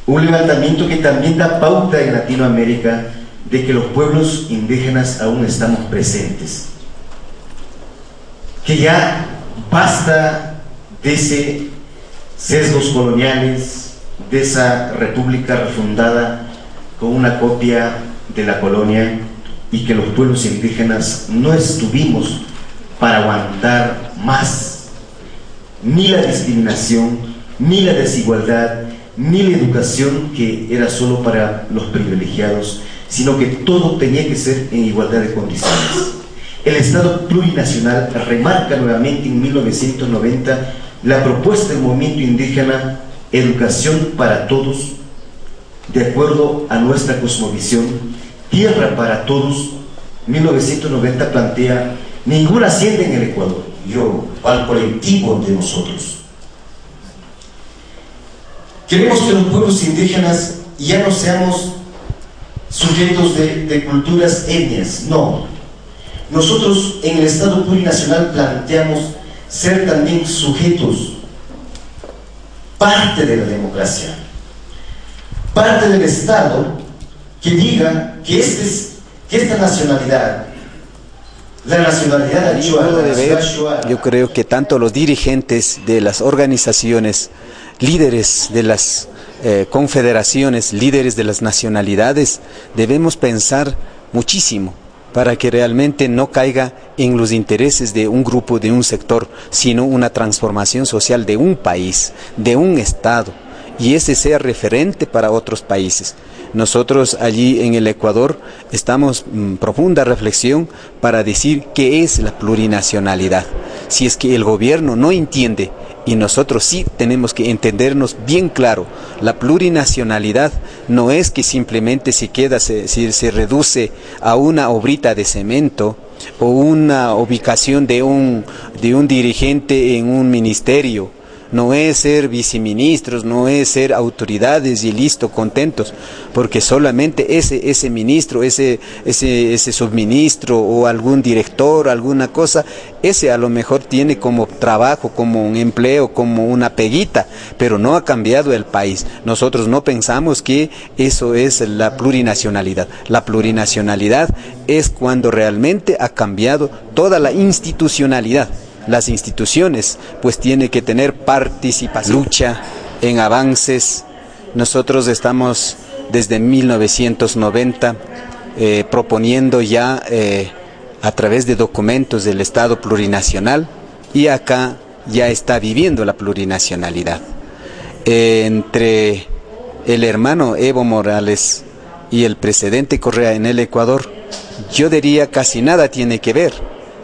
Un levantamiento que también da pauta en Latinoamérica de que los pueblos indígenas aún estamos presentes. Que ya basta de ese sesgos coloniales, de esa república refundada con una copia de la colonia, y que los pueblos indígenas no estuvimos para aguantar más ni la discriminación, ni la desigualdad, ni la educación que era solo para los privilegiados, sino que todo tenía que ser en igualdad de condiciones. El Estado plurinacional remarca nuevamente en 1990 la propuesta del movimiento indígena Educación para Todos, de acuerdo a nuestra cosmovisión, Tierra para Todos. 1990 plantea ninguna hacienda en el Ecuador, yo, al colectivo de nosotros. Queremos que los pueblos indígenas ya no seamos sujetos de culturas etnias, no. Nosotros en el Estado plurinacional planteamos ser también sujetos, parte de la democracia, parte del Estado que diga que esta nacionalidad, la nacionalidad Achuar, yo creo que tanto los dirigentes de las organizaciones, líderes de las confederaciones, líderes de las nacionalidades, debemos pensar muchísimo para que realmente no caiga en los intereses de un grupo, de un sector, sino una transformación social de un país, de un Estado, y ese sea referente para otros países. Nosotros allí en el Ecuador estamos en profunda reflexión para decir qué es la plurinacionalidad. Si es que el gobierno no entiende, y nosotros sí tenemos que entendernos bien claro, la plurinacionalidad no es que simplemente se reduce a una obrita de cemento o una ubicación de un dirigente en un ministerio. No es ser viceministros, no es ser autoridades y listo, contentos, porque solamente ese ministro, ese subministro o algún director, alguna cosa, ese a lo mejor tiene como trabajo, como un empleo, como una peguita, pero no ha cambiado el país. Nosotros no pensamos que eso es la plurinacionalidad. La plurinacionalidad es cuando realmente ha cambiado toda la institucionalidad. Las instituciones pues tienen que tener participación, lucha en avances. Nosotros estamos desde 1990 proponiendo ya a través de documentos del Estado plurinacional, y acá ya está viviendo la plurinacionalidad. Entre el hermano Evo Morales y el presidente Correa en el Ecuador, yo diría casi nada tiene que ver,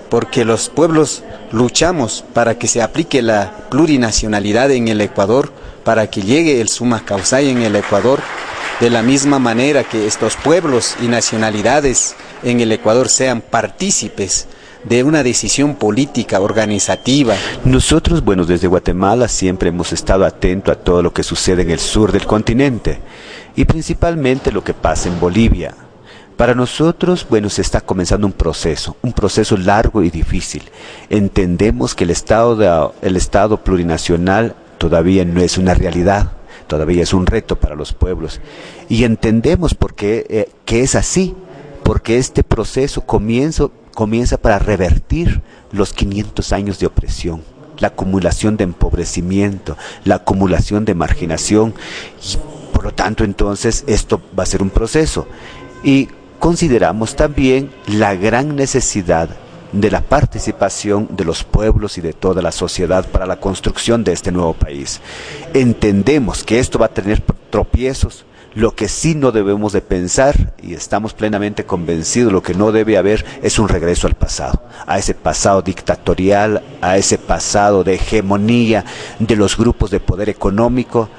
porque los pueblos luchamos para que se aplique la plurinacionalidad en el Ecuador, para que llegue el summa causa en el Ecuador, de la misma manera que estos pueblos y nacionalidades en el Ecuador sean partícipes de una decisión política, organizativa. Nosotros, bueno, desde Guatemala siempre hemos estado atentos a todo lo que sucede en el sur del continente, y principalmente lo que pasa en Bolivia. Para nosotros, bueno, se está comenzando un proceso largo y difícil. Entendemos que el Estado plurinacional todavía no es una realidad, todavía es un reto para los pueblos. Y entendemos por qué que es así, porque este proceso comienza para revertir los 500 años de opresión, la acumulación de empobrecimiento, la acumulación de marginación, y por lo tanto entonces esto va a ser un proceso. Y consideramos también la gran necesidad de la participación de los pueblos y de toda la sociedad para la construcción de este nuevo país. Entendemos que esto va a tener tropiezos. Lo que sí no debemos de pensar, y estamos plenamente convencidos, lo que no debe haber es un regreso al pasado, a ese pasado dictatorial, a ese pasado de hegemonía de los grupos de poder económico,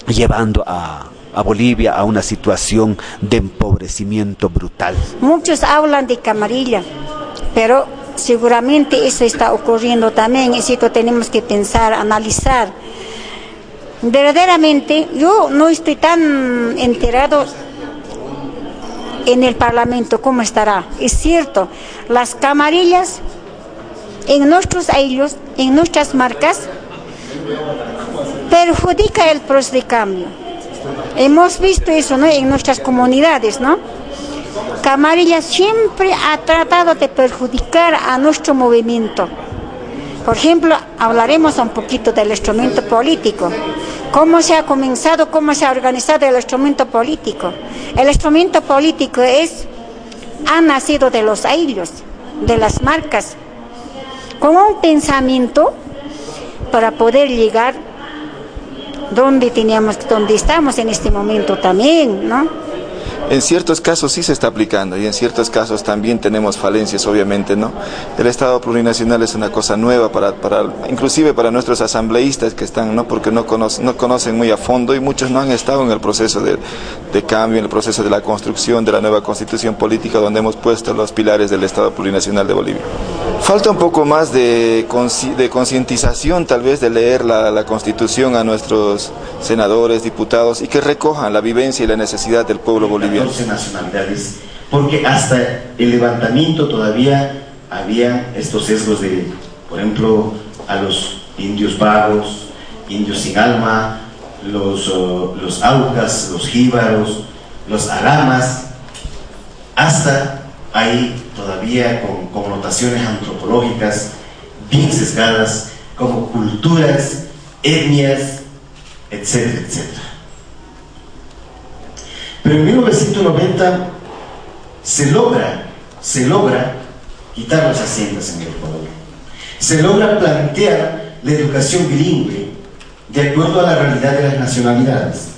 llevando a Bolivia a una situación de empobrecimiento brutal. Muchos hablan de camarilla, pero seguramente eso está ocurriendo también, y esto tenemos que pensar, analizar. Verdaderamente, yo no estoy tan enterado en el Parlamento cómo estará. Es cierto, las camarillas en nuestros ayllos, en nuestras marcas, perjudica el proceso de cambio. Hemos visto eso, ¿no?, en nuestras comunidades, ¿no? Camarilla siempre ha tratado de perjudicar a nuestro movimiento. Por ejemplo, hablaremos un poquito del instrumento político. ¿Cómo se ha comenzado, cómo se ha organizado el instrumento político? El instrumento político ha nacido de los ayllos, de las marcas, con un pensamiento para poder llegar donde estamos en este momento también, ¿no? En ciertos casos sí se está aplicando y en ciertos casos también tenemos falencias, obviamente, ¿no? El Estado plurinacional es una cosa nueva inclusive para nuestros asambleístas que están, ¿no?, porque no conocen muy a fondo, y muchos no han estado en el proceso de cambio, en el proceso de la construcción de la nueva constitución política, donde hemos puesto los pilares del Estado plurinacional de Bolivia. Falta un poco más de concientización, tal vez, de leer la Constitución a nuestros senadores, diputados, y que recojan la vivencia y la necesidad del pueblo boliviano. 14 nacionalidades, porque hasta el levantamiento todavía había estos sesgos de, por ejemplo, a los indios vagos, indios sin alma, los aucas, los jíbaros, los aramas, hasta ahí todavía con connotaciones antropológicas bien sesgadas, como culturas, etnias, etcétera, etcétera. Pero en 1990 se logra quitar las haciendas en el Ecuador. Se logra plantear la educación bilingüe de acuerdo a la realidad de las nacionalidades.